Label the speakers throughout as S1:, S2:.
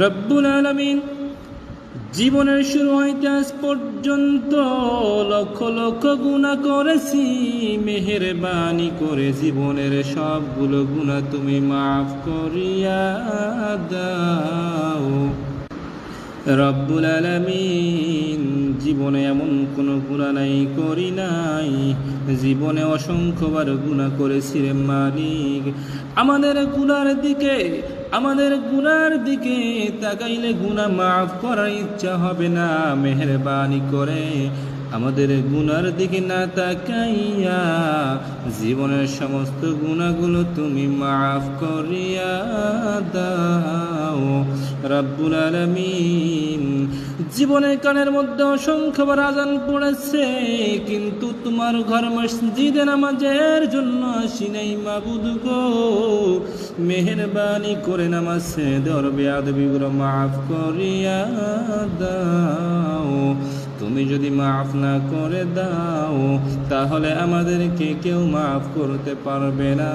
S1: রব্বুল আলামিন জীবনের শুরু হইতে আজ পর্যন্ত লক্ষ লক্ষ গুনাহ করেছি, মেহেরবানি করে জীবনের সবগুলো গুনাহ তুমি মাফ করিয়া দাও। রব্বুল আলামিন জীবনে এমন কোনো গুনাহ নাই করি নাই, জীবনে অসংখ্যবার গুনাহ করেছি রে মালিক। আমাদের গুনার দিকে তাকাইলে গুনাহ মাফ করার ইচ্ছা হবে না। মেহেরবানি করে আমাদের গুনার দিকে না তাকাইয়া জীবনের সমস্ত গুনাহগুলো তুমি মাফ করিয়া দাও। রব্বুল আলামিন জীবনের কানের মধ্যে অসংখ্যবার আজান পড়েছে, কিন্তু তোমার ঘর মসজিদে নামাজের জন্য আসি নাই মাবুদ গো। মেহেরবানি করে নামাজ দেওয়ার বেয়াদবিগুলো মাফ করিয়া দাও। তুমি যদি মাফ না করে দাও তাহলে আমাদেরকে কেউ মাফ করতে পারবে না।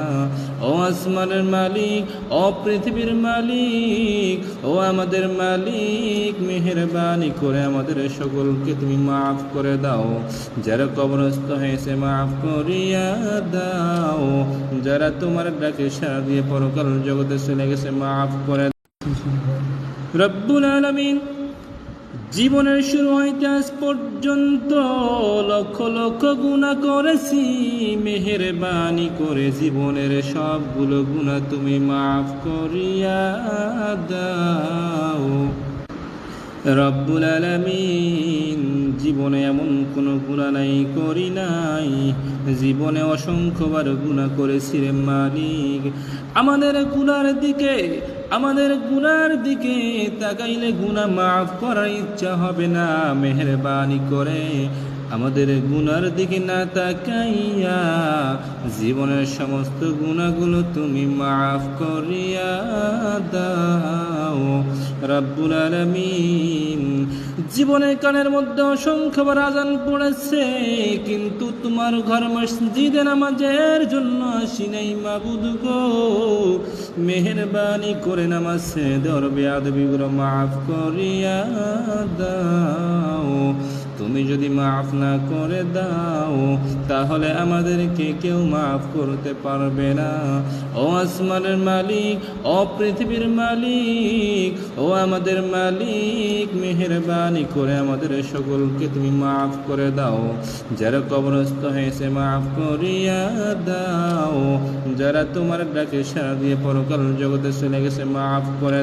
S1: ও আসমানের মালিক, ও পৃথিবীর মালিক, ও আমাদের মালিক, মেহেরবানি করে আমাদের সকলকে তুমি মাফ করে দাও। যারা কবরস্থ হয়েছে মাফ করিয়া দাও, যারা তোমার ডাকে সাড়া দিয়ে পরকাল জগতে চলে গেছে মাফ করে দাও। রব্বুল আলামিন জীবনের শুরু হইতে আজ পর্যন্ত লক্ষ লক্ষ গুনাহ করেছি, মেহেরবানি করে জীবনের সবগুলো গুনাহ তুমি মাফ করিয়া দাও। রব্বুল আলামিন জীবনে এমন কোনো গুনাহ নাই করি নাই, জীবনে অসংখ্যবার গুনাহ করেছি রে মালিক। আমাদের গুনার দিকে তাকাইলে গুনাহ মাফ করার ইচ্ছা হবে না। মেহেরবানি করে আমাদের গুনার দিকে না তাকাইয়া জীবনের সমস্ত গুনাহগুলো তুমি মাফ করিয়া দাও। রব্বুল আলামিন জীবনের কানের মধ্যে অসংখ্যবার আজান পড়েছে, কিন্তু তোমার ঘর মসজিদে নামাজের জন্য আসি নাই মাবুদ গো। মেহেরবানি করে নামাজ দেওয়ার বেয়াদবিগুলো মাফ করিয়া দাও। তুমি যদি মাফ না করে দাও তাহলে আমাদেরকে কেউ মাফ করতে পারবে না। ও আসমানের মালিক, ও পৃথিবীর মালিক, ও আমাদের মালিক, মেহেরবানি করে আমাদের সকলকে তুমি মাফ করে দাও। যারা কবরস্থ হয়েছে মাফ করিয়া দাও, যারা তোমার ডাকে সাড়া দিয়ে পরকাল জগতে চলে গেছে মাফ করে